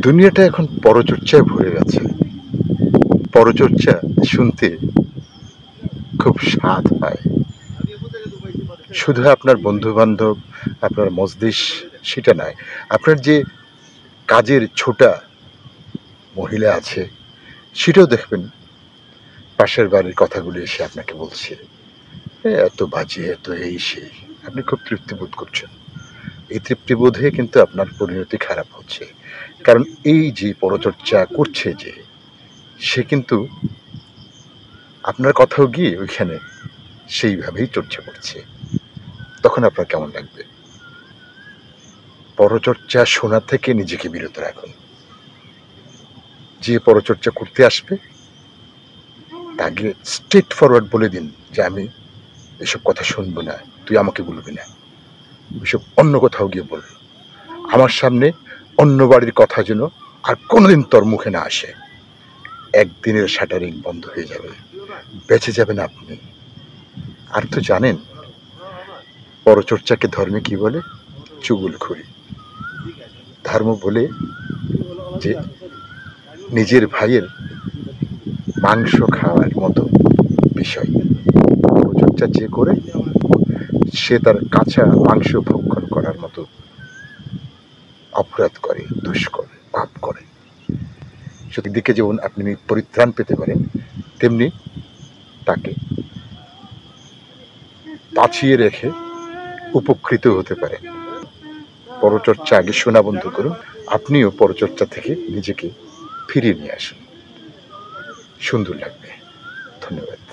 দুনিয়াটা এখন পরচর্চায় ভরে গেছে। পরচর্চা শুনতে খুব স্বাদ হয়। শুধু আপনার বন্ধু-বান্ধব, আপনার মজলিস সেটা নয়। আপনার যে কাজের ছোটা মহিলা আছে, সেটাও দেখবেন পাশের বাড়ির কথাগুলো এসে আপনাকে বলছে, এত বাজে, এত এই সেই। আপনি খুব তৃপ্তিবোধ করছেন। এই তৃপ্তিবোধে কিন্তু আপনার পরিণতি খারাপ হচ্ছে। কারণ এই যে পরচর্চা করছে যে, সে কিন্তু আপনার কথাও গিয়ে ওইখানে সেইভাবেই চর্চা করছে। তখন আপনার কেমন লাগবে? পরচর্চা শোনা থেকে নিজেকে বিরত রাখুন। যে পরচর্চা করতে আসবে তাকে স্ট্রেট ফরওয়ার্ড বলে দিন যে, আমি এসব কথা শুনবো না, তুই আমাকে বলবি না, ওইসব অন্য কোথাও গিয়ে বল। আমার সামনে অন্য বাড়ির কথা যেন আর কোনোদিন তোর মুখে না আসে। একদিনের শাটারিং বন্ধ হয়ে যাবে, বেঁচে যাবেন আপনি। আর তো জানেন পরচর্চাকে ধর্মে কি বলে? চুগলখড়ি। ধর্ম বলে যে নিজের ভাইয়ের মাংস খাওয়ার মতো বিষয়। পরচর্চা যে করে সে তার কাঁচা মাংস ভক্ষণ করার মতো অপরাধ করে, দোষ করে, পাপ করে। সেদিকে যেমন আপনি পরিত্রাণ পেতে পারেন, তেমনি তাকে বাঁচিয়ে রেখে উপকৃত হতে পারেন। পরচর্চা আগে শোনা বন্ধ করুন। আপনিও পরচর্চা থেকে নিজেকে ফিরিয়ে নিয়ে আসুন। সুন্দর লাগবে। ধন্যবাদ।